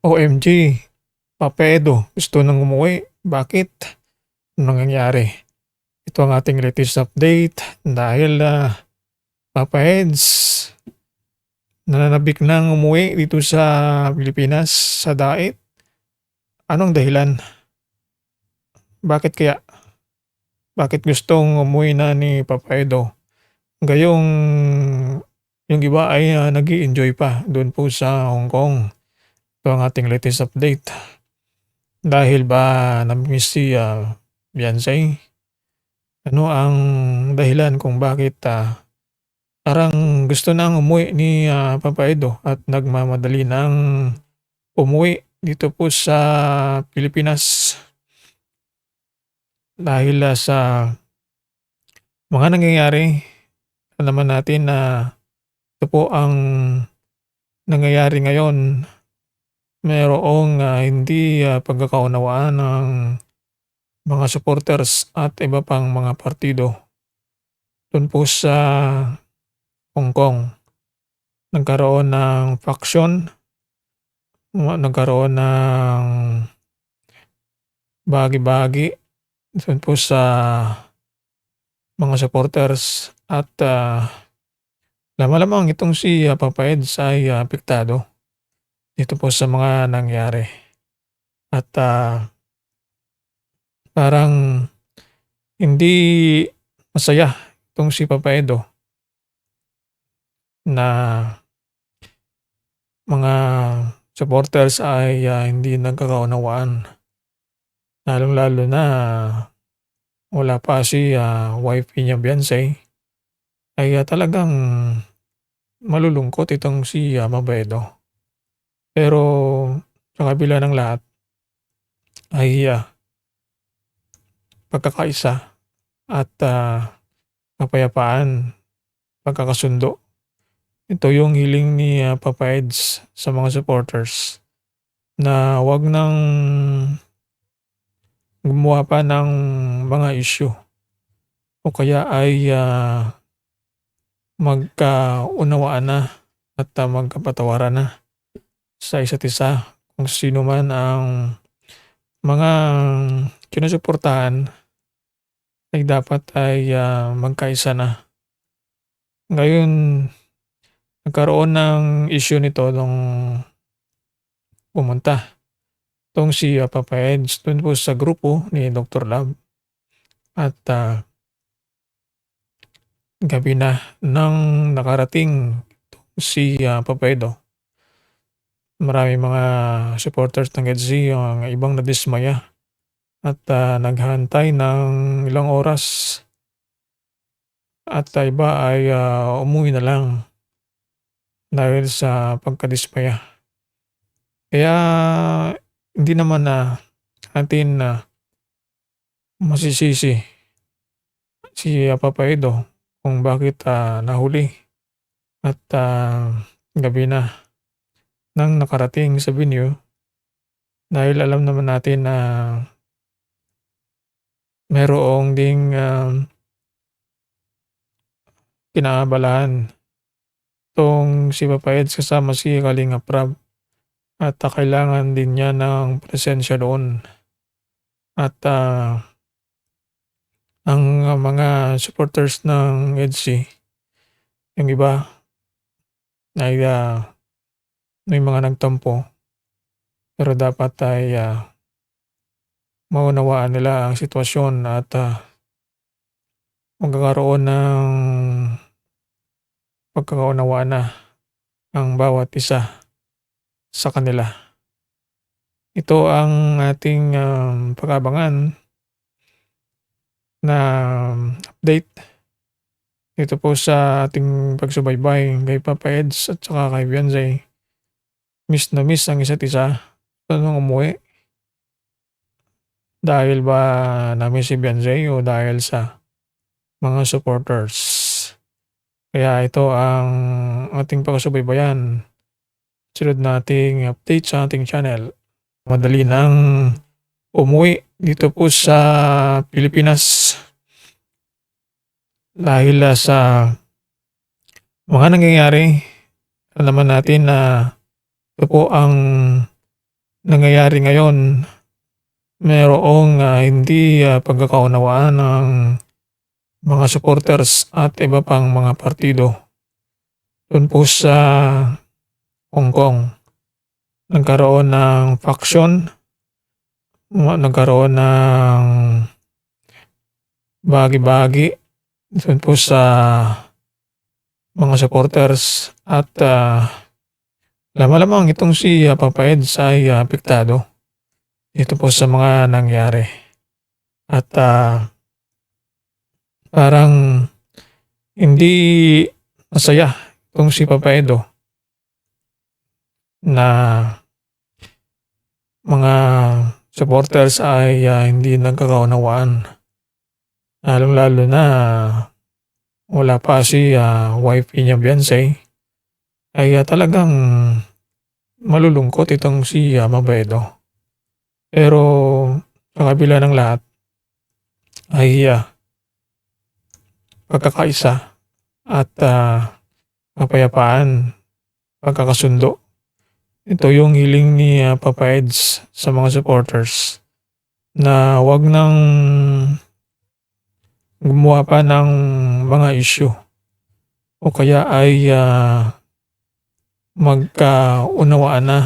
OMG, Papa Edo, gusto nang umuwi. Bakit? Anong nangyayari? Ito ang ating latest update dahil Papa Eds nananabik nang umuwi dito sa Pilipinas sa dait. Anong dahilan? Bakit kaya? Bakit gustong umuwi na ni Papa Edo? Gayong yung iba ay nag-i-enjoy pa doon po sa Hong Kong. Ito ang ating latest update. Dahil ba namimiss si Beyonce? Ano ang dahilan kung bakit parang gusto nang umuwi ni Papa Edo at nagmamadali ng umuwi dito po sa Pilipinas dahil sa mga nangyayari. Alam naman natin na ito po ang nangyayari ngayon. Mayroong hindi pagkakaunawaan ng mga supporters at iba pang mga partido doon po sa Hong Kong. Nagkaroon ng faction, nagkaroon ng bahagi-bahagi doon po sa mga supporters at lamang itong si Papa Eds ay apektado dito po sa mga nangyari. At parang hindi masaya itong si Papa Edo na mga supporters ay hindi nagkakaunawaan. Lalong-lalo na wala pa si wife niya Beyonce ay talagang malulungkot itong si Papa Edo. Pero sa kabila ng lahat ay pagkakaisa at kapayapaan, pagkakasundo. Ito yung hiling ni Papa Eds sa mga supporters na wag nang gumawa pa ng mga issue o kaya ay magkaunawaan na at magkapatawaran na sa isa't isa kung sino man ang mga sinusuportahan ay dapat ay magkaisa na. Ngayon, nagkaroon ng issue nito nung pumunta itong si Papa Eds dun po sa grupo ni Dr. Love at gabi na nang nakarating si Papa Edo. Maraming mga supporters ng EDSI ang ibang nadismaya at naghantay ng ilang oras at iba ay umuwi na lang dahil sa pagkadismaya. Kaya hindi naman natin masisisi si Papa Edo kung bakit nahuli at gabi na nang nakarating sa venue dahil alam naman natin na merong ding kinaabalahan tong si Papa Eds kasama si Kalingap Rab at kailangan din niya ng presensya doon. At ang mga supporters ng EDSI, yung iba ay may mga nagtampo pero dapat ay maunawaan nila ang sitwasyon at magkakaroon ng pagkakaunawaan na ang bawat isa sa kanila. Ito ang ating pag-abangan na update dito po sa ating pagsubaybay kay Papa Eds at saka kay Beyonce. Miss na miss ang isa't isa. Gusto umuwi. Dahil ba namin si Beyonce o dahil sa mga supporters? Kaya ito ang ating pagsubaybayan. Sunod nating update sa ating channel. Madali nang umuwi dito po sa Pilipinas dahil sa mga nangyayari. Alam naman natin na ito po ang nangyayari ngayon, mayroong hindi pagkakaunawaan ng mga supporters at iba pang mga partido doon po sa Hong Kong. Nagkaroon ng faction, nagkaroon ng bahagi-bahagi doon po sa mga supporters at lamang itong si Papa Eds ay apektado dito po sa mga nangyari. At parang hindi masaya itong si Papa Edo na mga supporters ay hindi nagkakaunawaan. Lalong-lalo na wala pa si wife niya Beyonce ay talagang malulungkot itong si Papa Edo. Pero sa kabila ng lahat ay pagkakaisa at kapayapaan, pagkakasundo. Ito yung hiling ni Papa Eds sa mga supporters na wag nang gumawa pa ng mga issue o kaya ay magkaunawaan na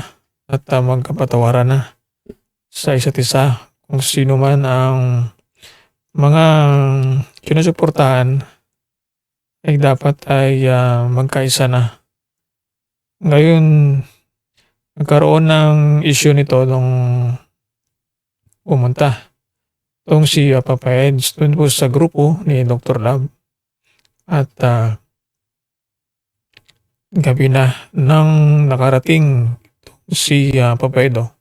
at magkapatawaran na sa isa't isa kung sino man ang mga sinusuportahan ay dapat ay magkaisa na. Ngayon, nagkaroon ng issue nito nung pumunta itong si Papa Eds dun po sa grupo ni Dr. Love at gabi na nang nakarating si Papa Edo.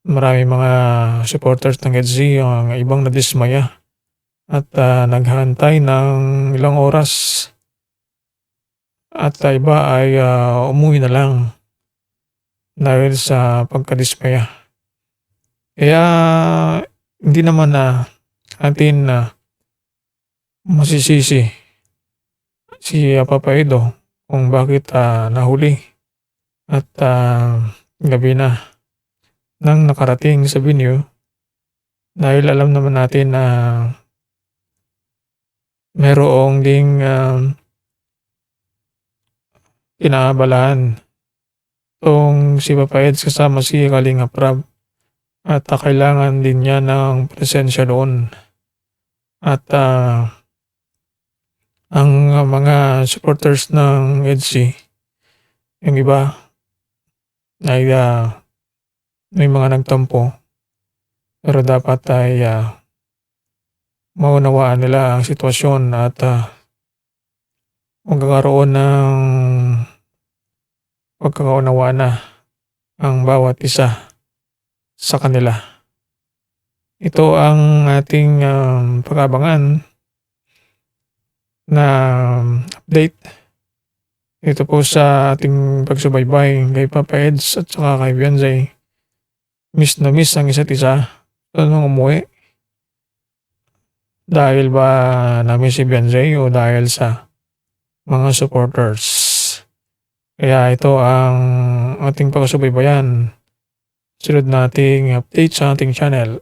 Marami mga supporters ng EDSI ang ibang nadismaya at naghantay ng ilang oras at iba ay umuwi na lang dahil sa pagkadismaya. Kaya hindi naman atin masisisi si Papa Edo kung bakit nahuli at gabi na nang nakarating sa venue dahil alam naman natin na merong ding kinaabalahan itong si Papa Eds kasama si Kalinga Prab at kailangan din niya ng presensya doon. At ang mga supporters ng EDSI, yung iba ay may mga nagtampo pero dapat ay maunawaan nila ang sitwasyon at magkakaroon ng pagkakaunawaan na ang bawat isa sa kanila. Ito ang ating pag-abangan na update ito po sa ating pagsubaybay kay Papa Eds at saka kay Beyonce. Miss na miss ang isa't isa nung umuwi. Dahil ba namin si Beyonce o dahil sa mga supporters? Kaya ito ang ating pagsubaybayan. Sunod nating update sa ating channel.